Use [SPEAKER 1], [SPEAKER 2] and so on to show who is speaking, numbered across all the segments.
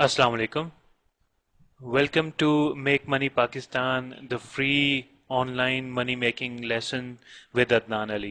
[SPEAKER 1] Assalamu alaikum. Welcome to Make Money Pakistan, the free online money making lesson with Adnan Ali.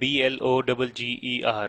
[SPEAKER 1] BLOGGER,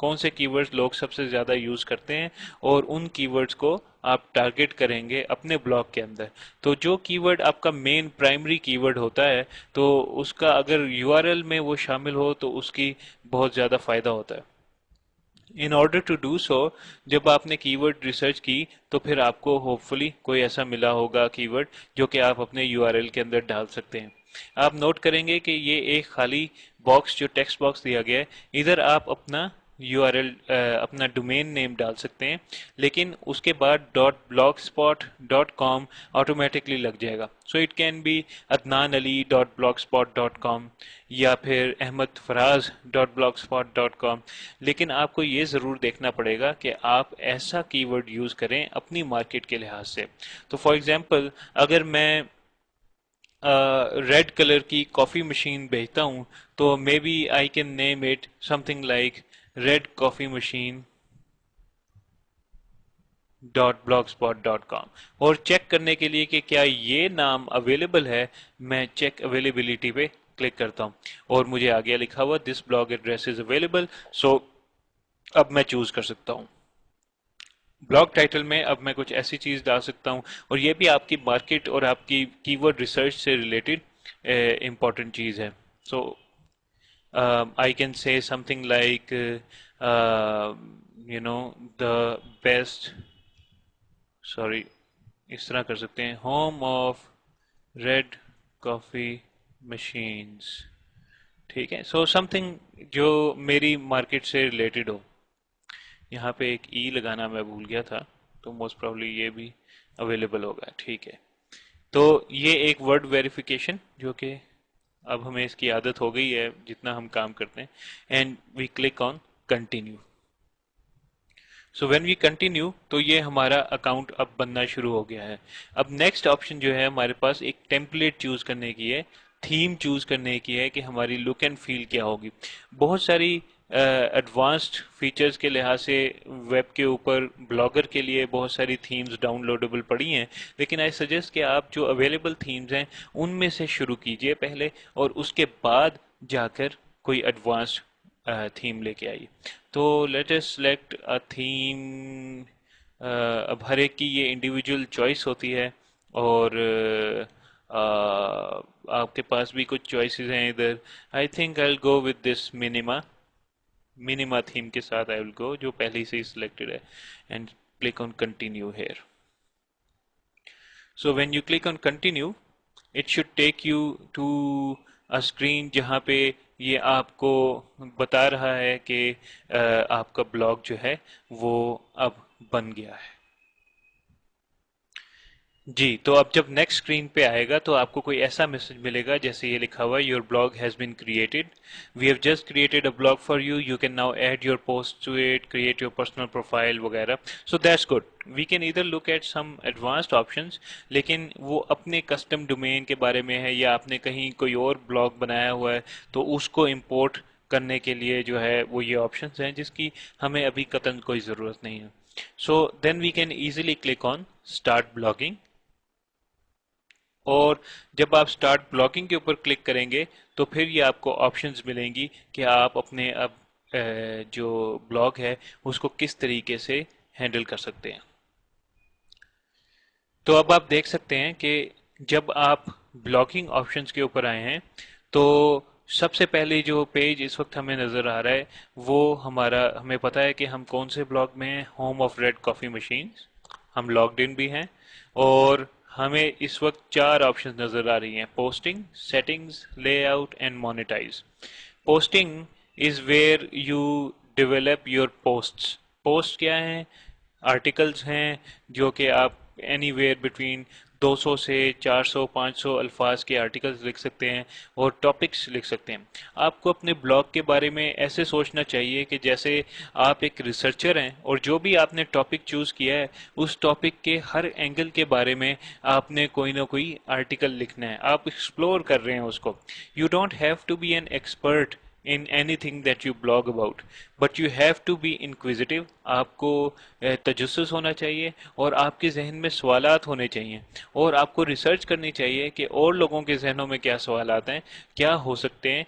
[SPEAKER 1] کون سے کیورڈز لوگ سب سے زیادہ use کرتے ہیں، اور ان کیورڈز کو آپ ٹارگٹ کریں گے اپنے بلاگ کے اندر. تو جو کیورڈ آپ کا مین پرائمری کیورڈ ہوتا ہے، تو اس کا اگر یو آر ایل میں وہ شامل ہو تو اس کی بہت زیادہ فائدہ ہوتا ہے. In order to do so, جب آپ نے کی ورڈ ریسرچ کی تو پھر آپ کو ہوپ فلی کوئی ایسا ملا ہوگا کی ورڈ جو کہ آپ اپنے یو آر ایل کے اندر ڈال سکتے ہیں. آپ نوٹ کریں گے کہ یہ ایک خالی باکس جو ٹیکسٹ باکس دیا گیا ہے، ادھر آپ اپنا یو آر ایل، اپنا ڈومین نیم ڈال سکتے ہیں، لیکن اس کے بعد dot blogspot dot com automatically لگ جائے گا. So it can be Adnan Ali dot blogspot dot com یا پھر Ahmad Faraz dot blogspot dot com. لیکن آپ کو یہ ضرور دیکھنا پڑے گا کہ آپ ایسا کی ورڈ یوز کریں اپنی مارکیٹ کے لحاظ سے. تو فار ایگزامپل اگر میں ریڈ کلر کی کافی مشین بھیجتا ہوں تو maybe I can name it something like red coffee machine dot blogspot dot com. اور چیک کرنے کے لیے کہ کیا یہ نام اویلیبل ہے، میں چیک اویلیبلٹی پہ کلک کرتا ہوں اور مجھے آگے لکھا ہوا دس بلاگ ایڈریس از اویلیبل. سو اب میں چوز کر سکتا ہوں. بلاگ ٹائٹل میں اب میں کچھ ایسی چیز ڈال سکتا ہوں، اور یہ بھی آپ کی مارکیٹ اور آپ کی کی ورڈ ریسرچ سے ریلیٹڈ امپورٹنٹ چیز ہے. So I can say something like you know the best, sorry اس طرح کر سکتے ہیں، home of red coffee machines. ٹھیک ہے، سو سم تھنگ جو میری مارکیٹ سے ریلیٹڈ ہو. یہاں پہ ایک ای لگانا میں بھول گیا تھا، تو موسٹ پرابلی یہ بھی اویلیبل ہوگا. ٹھیک ہے، تو یہ ایک ورڈ ویریفیکیشن جو کہ اب ہمیں اس کی عادت ہو گئی ہے جتنا ہم کام کرتے ہیں. And we click on continue. So when we continue تو یہ ہمارا اکاؤنٹ اب بننا شروع ہو گیا ہے. اب نیکسٹ آپشن جو ہے ہمارے پاس ایک ٹیمپلیٹ چوز کرنے کی ہے، تھیم چوز کرنے کی ہے کہ ہماری لک اینڈ فیل کیا ہوگی. بہت ساری ایڈوانسڈ فیچرز کے لحاظ سے ویب کے اوپر بلاگر کے لیے بہت ساری تھیمز ڈاؤن لوڈیبل پڑی ہیں، لیکن آئی سجیسٹ کہ آپ جو اویلیبل تھیمز ہیں ان میں سے شروع کیجئے پہلے، اور اس کے بعد جا کر کوئی ایڈوانسڈ تھیم لے کے آئیے. تو let us select a theme. اب ہر ایک کی یہ انڈیویجول چوائس ہوتی ہے، اور آپ کے پاس بھی کچھ چوائسیز ہیں ادھر. I think I will go with this minima theme کے ساتھ آئی ول گو، جو پہلے سے ہی سلیکٹڈ ہے. And click on continue here. So when you click on continue it should take you to screen جہاں پہ یہ آپ کو بتا رہا ہے کہ آپ کا بلاگ جو ہے وہ اب بن گیا ہے. جی، تو اب جب نیکسٹ اسکرین پہ آئے گا تو آپ کو کوئی ایسا میسج ملے گا جیسے یہ لکھا ہوا ہے your blog has been created, we have just created a blog for you, you can now add your post to it, create your personal profile وغیرہ. So that's good. We can ادھر look at some advanced options, لیکن وہ اپنے custom domain کے بارے میں ہے، یا آپ نے کہیں کوئی اور بلاگ بنایا ہوا ہے تو اس کو امپورٹ کرنے کے لیے جو ہے وہ یہ آپشنس ہیں جس کی ہمیں ابھی قطعاً کوئی ضرورت نہیں ہے. So then we can easily click on start blogging. اور جب آپ سٹارٹ بلاگنگ کے اوپر کلک کریں گے تو پھر یہ آپ کو آپشنز ملیں گی کہ آپ اپنے اب جو بلاگ ہے اس کو کس طریقے سے ہینڈل کر سکتے ہیں. تو اب آپ دیکھ سکتے ہیں کہ جب آپ بلاگنگ آپشنز کے اوپر آئے ہیں تو سب سے پہلے جو پیج اس وقت ہمیں نظر آ رہا ہے وہ ہمیں پتا ہے کہ ہم کون سے بلاگ میں ہیں، home of red coffee machines. ہم لاگڈ ان بھی ہیں، اور ہمیں اس وقت 4 آپشنز نظر آ رہی ہیں: posting, settings, lay out and monetise. Posting is where you develop your posts. Post کیا ہیں؟ آرٹیکلز ہیں جو کہ آپ اینی ویئر بٹوین 200 سے 400 500 الفاظ کے آرٹیکلز لکھ سکتے ہیں اور ٹاپکس لکھ سکتے ہیں. آپ کو اپنے بلاگ کے بارے میں ایسے سوچنا چاہیے کہ جیسے آپ ایک ریسرچر ہیں، اور جو بھی آپ نے ٹاپک چوز کیا ہے اس ٹاپک کے ہر اینگل کے بارے میں آپ نے کوئی نہ کوئی آرٹیکل لکھنا ہے. آپ ایکسپلور کر رہے ہیں اس کو. You don't have to be an expert in anything that you blog about, but you have to be inquisitive. آپ کو تجسس ہونا چاہیے، اور آپ کے ذہن میں سوالات ہونے چاہیے، اور آپ کو ریسرچ کرنی چاہیے کہ اور لوگوں کے ذہنوں میں کیا سوالات ہیں، کیا ہو سکتے ہیں